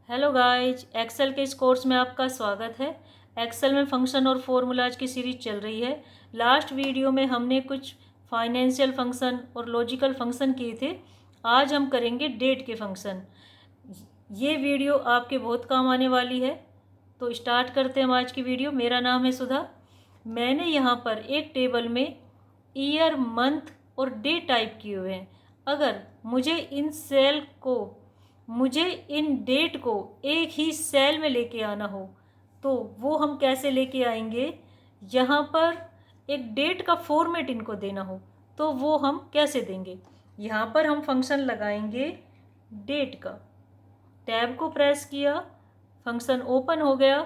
Hello guys, Excel के इस course में आपका स्वागत है। एक्सेल में फंक्शन और फॉर्मूलाज की सीरीज चल रही है। लास्ट वीडियो में हमने कुछ फाइनेंशियल फंक्शन और लॉजिकल फंक्शन किए थे। आज हम करेंगे डेट के फंक्शन। ये वीडियो आपके बहुत काम आने वाली है। तो स्टार्ट करते हैं हम आज की वीडियो। मेरा नाम है सुधा। मैंने यहाँ पर एक टेबल में ईयर, मंथ और डे टाइप किए हुए हैं। अगर मुझे इन डेट को एक ही सेल में लेके आना हो तो वो हम कैसे लेके आएंगे। यहाँ पर एक डेट का फॉर्मेट इनको देना हो तो वो हम कैसे देंगे। यहाँ पर हम फंक्शन लगाएंगे डेट का। टैब को प्रेस किया, फंक्शन ओपन हो गया।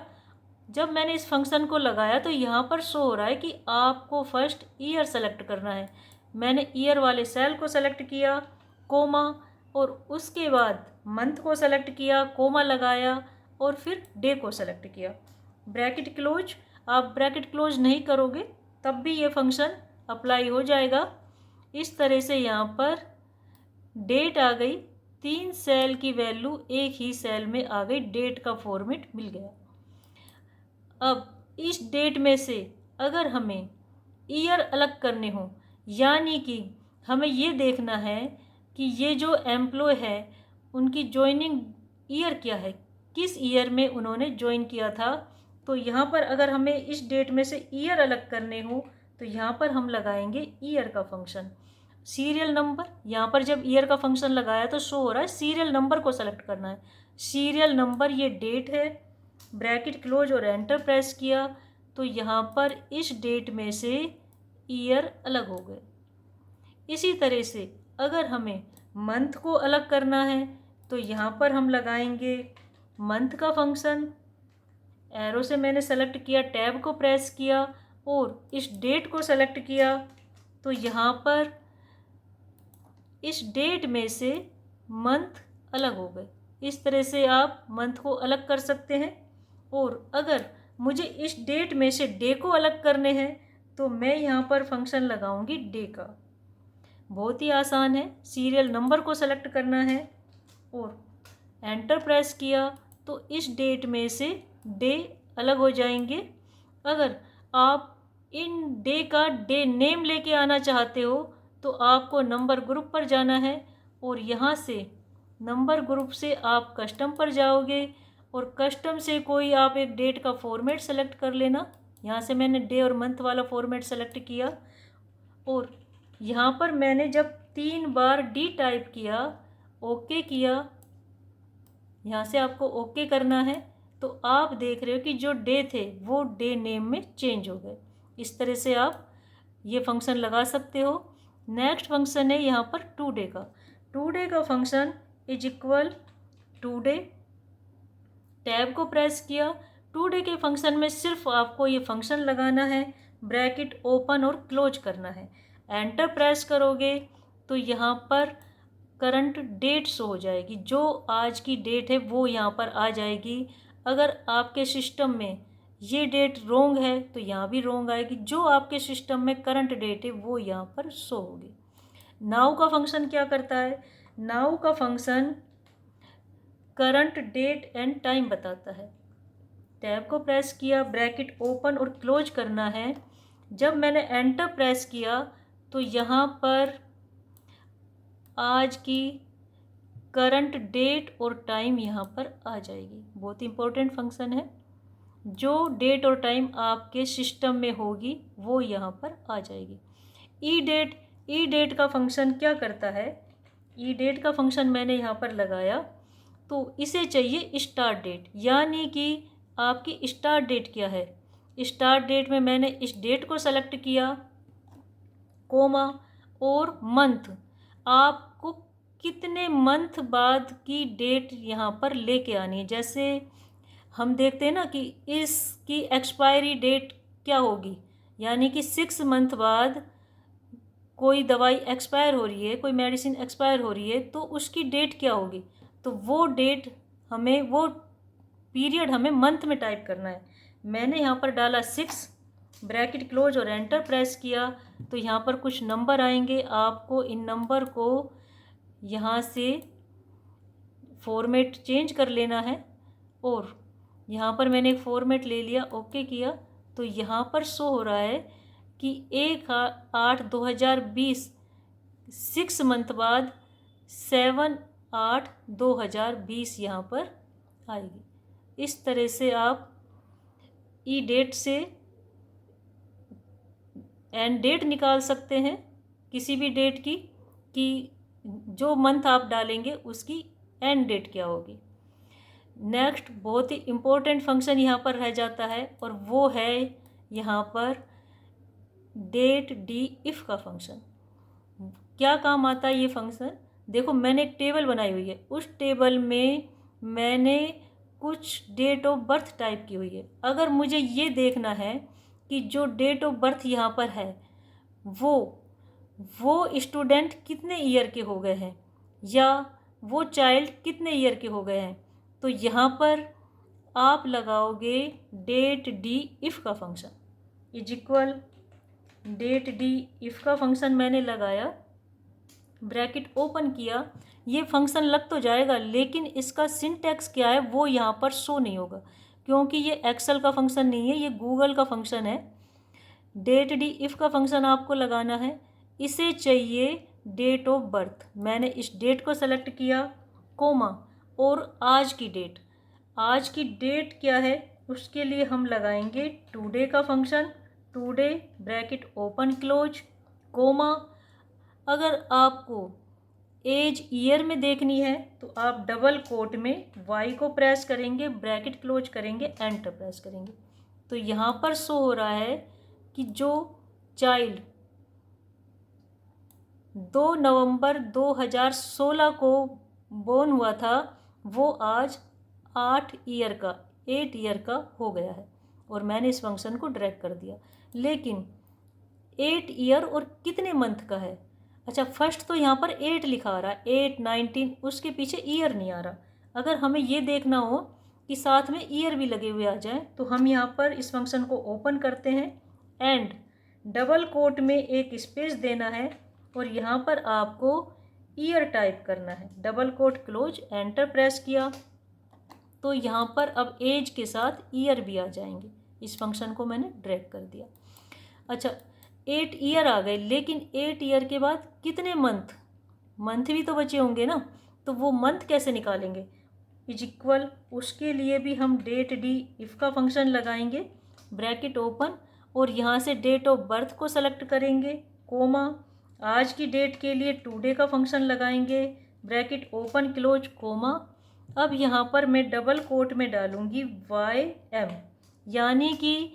जब मैंने इस फंक्शन को लगाया तो यहाँ पर शो हो रहा है कि आपको फर्स्ट ईयर सेलेक्ट करना है। मैंने ईयर वाले सेल को सेलेक्ट किया, कोमा, और उसके बाद मंथ को सेलेक्ट किया, कोमा लगाया और फिर डे को सेलेक्ट किया। Bracket close. आप ब्रैकेट क्लोज नहीं करोगे तब भी ये फंक्शन अप्लाई हो जाएगा। इस तरह से यहाँ पर डेट आ गई, 3 सेल की वैल्यू एक ही सेल में आ गई, डेट का फॉर्मेट मिल गया। अब इस डेट में से अगर हमें ईयर अलग करने हो, यानी कि हमें ये देखना है कि ये जो एम्प्लॉय है उनकी ज्वाइनिंग ईयर क्या है, किस ईयर में उन्होंने ज्वाइन किया था। तो यहाँ पर अगर हमें इस डेट में से ईयर अलग करने हो तो यहाँ पर हम लगाएंगे ईयर का फंक्शन। सीरियल नंबर, यहाँ पर जब ईयर का फंक्शन लगाया तो शो हो रहा है सीरियल नंबर को सेलेक्ट करना है। सीरियल नंबर ये डेट है। ब्रैकेट क्लोज और एंटर प्रेस किया तो यहाँ पर इस डेट में से ईयर अलग हो गए। इसी तरह से अगर हमें मंथ को अलग करना है तो यहाँ पर हम लगाएंगे मंथ का फंक्शन। एरो से मैंने सेलेक्ट किया, टैब को प्रेस किया और इस डेट को सेलेक्ट किया तो यहाँ पर इस डेट में से मंथ अलग हो गए। इस तरह से आप मंथ को अलग कर सकते हैं। और अगर मुझे इस डेट में से डे को अलग करने हैं तो मैं यहाँ पर फंक्शन लगाऊंगी डे का। बहुत ही आसान है। सीरियल नंबर को सेलेक्ट करना है और एंटर प्रेस किया तो इस डेट में से डे अलग हो जाएंगे। अगर आप इन डे का डे नेम लेके आना चाहते हो तो आपको नंबर ग्रुप पर जाना है और यहाँ से नंबर ग्रुप से आप कस्टम पर जाओगे और कस्टम से कोई आप एक डेट का फॉर्मेट सेलेक्ट कर लेना। यहाँ से मैंने डे और मंथ वाला फॉर्मेट सेलेक्ट किया और यहाँ पर मैंने जब 3 बार डी टाइप किया, ओके किया, यहाँ से आपको ओके करना है तो आप देख रहे हो कि जो डे थे वो डे नेम में चेंज हो गए। इस तरह से आप ये फंक्शन लगा सकते हो। नेक्स्ट फंक्शन है यहाँ पर टू डे का। टू डे का function is equal today. Tab को प्रेस किया। टू डे के फंक्शन में सिर्फ आपको ये फंक्शन लगाना है, ब्रैकेट ओपन और क्लोज करना है। एंटर प्रेस करोगे तो यहाँ पर करंट डेट शो हो जाएगी, जो आज की डेट है वो यहाँ पर आ जाएगी। अगर आपके सिस्टम में ये डेट रोंग है तो यहाँ भी रोंग आएगी। जो आपके सिस्टम में करंट डेट है वो यहाँ पर शो होगी। नाउ का फंक्शन क्या करता है? नाउ का function current date and time बताता है। टैब को प्रेस किया, ब्रैकेट ओपन और क्लोज करना है। जब मैंने एंटर प्रेस किया तो यहाँ पर आज की करंट डेट और टाइम यहाँ पर आ जाएगी। बहुत इंपॉर्टेंट फंक्शन है। जो डेट और टाइम आपके सिस्टम में होगी वो यहाँ पर आ जाएगी। ई डेट का फंक्शन क्या करता है? ई डेट का फंक्शन मैंने यहाँ पर लगाया तो इसे चाहिए स्टार्ट डेट, यानी कि आपकी स्टार्ट डेट क्या है। स्टार्ट डेट में मैंने इस डेट को सेलेक्ट किया, कोमा और मंथ। आपको कितने मंथ बाद की डेट यहाँ पर लेके आनी है। जैसे हम देखते हैं ना कि इसकी एक्सपायरी डेट क्या होगी, यानी कि 6 मंथ बाद कोई दवाई एक्सपायर हो रही है, कोई मेडिसिन एक्सपायर हो रही है तो उसकी डेट क्या होगी। तो वो डेट हमें, वो पीरियड हमें मंथ में टाइप करना है। मैंने यहाँ पर डाला 6, ब्रैकेट क्लोज और एंटर प्रेस किया तो यहाँ पर कुछ नंबर आएंगे। आपको इन नंबर को यहाँ से फॉर्मेट चेंज कर लेना है। और यहाँ पर मैंने एक फॉर्मेट ले लिया, ओके किया, तो यहाँ पर शो हो रहा है कि 1/8/2020 6 मंथ बाद 7/8/2020 यहाँ पर आएगी। इस तरह से आप ई डेट से एंड डेट निकाल सकते हैं किसी भी डेट की, कि जो मंथ आप डालेंगे उसकी एंड डेट क्या होगी। नेक्स्ट बहुत ही इम्पोर्टेंट फंक्शन यहाँ पर रह जाता है, और वो है यहाँ पर डेट डी इफ़ का फंक्शन। क्या काम आता है ये फंक्शन? देखो, मैंने एक टेबल बनाई हुई है, उस टेबल में मैंने कुछ डेट ऑफ बर्थ टाइप की हुई है। अगर मुझे ये देखना है कि जो डेट ऑफ बर्थ यहाँ पर है वो स्टूडेंट कितने ईयर के हो गए हैं, या वो चाइल्ड कितने ईयर के हो गए हैं, तो यहाँ पर आप लगाओगे डेट डी इफ़ का function is equal date D if का फंक्शन मैंने लगाया, ब्रैकेट ओपन किया। ये फंक्शन लग तो जाएगा, लेकिन इसका सिंटैक्स क्या है वो यहाँ पर शो नहीं होगा, क्योंकि ये एक्सेल का फंक्शन नहीं है, ये गूगल का फंक्शन है। डेट डी इफ़ का फंक्शन आपको लगाना है, इसे चाहिए डेट ऑफ बर्थ। मैंने इस डेट को सेलेक्ट किया, कोमा, और आज की डेट। आज की डेट क्या है उसके लिए हम लगाएंगे टुडे का function, today bracket open close, comma. अगर आपको एज ईयर में देखनी है तो आप डबल कोट में वाई को प्रेस करेंगे, ब्रैकेट क्लोज करेंगे, एंटर प्रेस करेंगे। तो यहाँ पर शो हो रहा है कि जो चाइल्ड 2 नवंबर 2016 को बोर्न हुआ था वो आज 8 ईयर का हो गया है, और मैंने इस फंक्शन को ड्रैग कर दिया। लेकिन 8 ईयर और कितने मंथ का है? अच्छा, फर्स्ट तो यहाँ पर 8 लिखा आ रहा है, 8 19, उसके पीछे ईयर नहीं आ रहा। अगर हमें ये देखना हो कि साथ में ईयर भी लगे हुए आ जाए, तो हम यहाँ पर इस फंक्शन को ओपन करते हैं, एंड डबल कोट में एक स्पेस देना है, और यहाँ पर आपको ईयर टाइप करना है, double quote close, enter press किया, तो यहाँ पर अब एज के साथ ईयर भी आ जाएंगे। इस फंक्शन को मैंने ड्रैग कर दिया। अच्छा, 8 ईयर आ गए, लेकिन 8 ईयर के बाद कितने मंथ भी तो बचे होंगे ना, तो वो मंथ कैसे निकालेंगे? इज इक्वल, उसके लिए भी हम डेट डी इफ़ का फंक्शन लगाएंगे, ब्रैकेट ओपन, और यहाँ से डेट ऑफ बर्थ को सेलेक्ट करेंगे, कोमा, आज की डेट के लिए टुडे का फंक्शन लगाएंगे, ब्रैकेट ओपन क्लोज, कोमा। अब यहाँ पर मैं डबल कोट में डालूंगी YM, यानी कि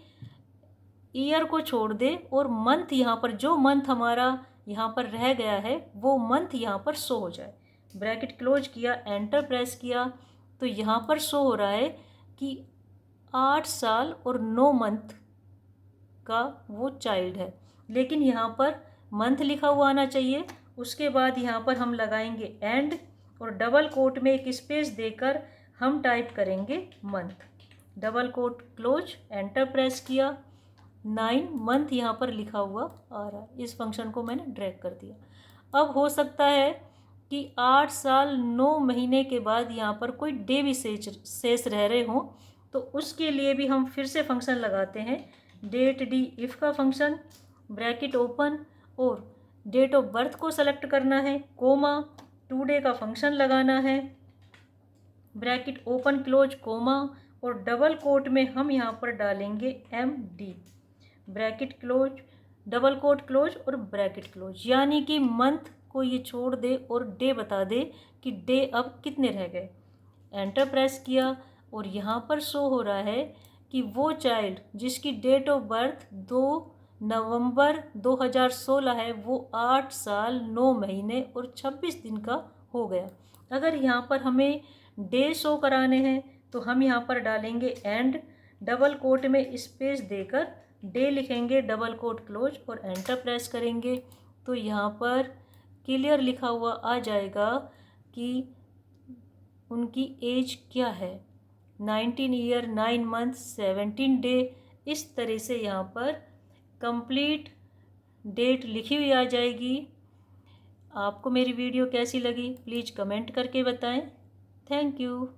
ईयर को छोड़ दे और मंथ, यहाँ पर जो मंथ हमारा यहाँ पर रह गया है वो मंथ यहाँ पर शो हो जाए। ब्रैकेट क्लोज किया, एंटर प्रेस किया, तो यहाँ पर शो हो रहा है कि 8 साल और 9 मंथ का वो चाइल्ड है, लेकिन यहाँ पर मंथ लिखा हुआ आना चाहिए। उसके बाद यहाँ पर हम लगाएंगे एंड, और डबल कोट में एक स्पेस देकर हम टाइप करेंगे month, double quote close, enter press किया, 9 मंथ यहाँ पर लिखा हुआ आ रहा है। इस फंक्शन को मैंने ड्रैग कर दिया। अब हो सकता है कि 8 साल 9 महीने के बाद यहाँ पर कोई डे भी शेष रह रहे हों, तो उसके लिए भी हम फिर से फंक्शन लगाते हैं, डेट डी इफ़ का फंक्शन, ब्रैकेट ओपन, और डेट ऑफ बर्थ को सेलेक्ट करना है, कोमा, टुडे का फंक्शन लगाना है, ब्रैकेट ओपन क्लोज, कोमा, और डबल कोट में हम यहाँ पर डालेंगे MD, bracket close, double quote close और ब्रैकेट क्लोज, यानी कि मंथ को ये छोड़ दे और डे बता दे कि डे अब कितने रह गए। एंटर प्रेस किया, और यहाँ पर शो हो रहा है कि वो चाइल्ड जिसकी डेट ऑफ बर्थ 2 नवंबर 2016 है वो 8 साल 9 महीने और 26 दिन का हो गया। अगर यहाँ पर हमें डे शो कराने हैं तो हम यहाँ पर डालेंगे एंड, डबल कोट में स्पेस देकर डे लिखेंगे, डबल कोट क्लोज, और एंटर प्रेस करेंगे, तो यहाँ पर क्लियर लिखा हुआ आ जाएगा कि उनकी एज क्या है, 19 ईयर 9 मंथ 17 डे। इस तरह से यहाँ पर कंप्लीट डेट लिखी हुई आ जाएगी। आपको मेरी वीडियो कैसी लगी प्लीज़ कमेंट करके बताएं। Thank you.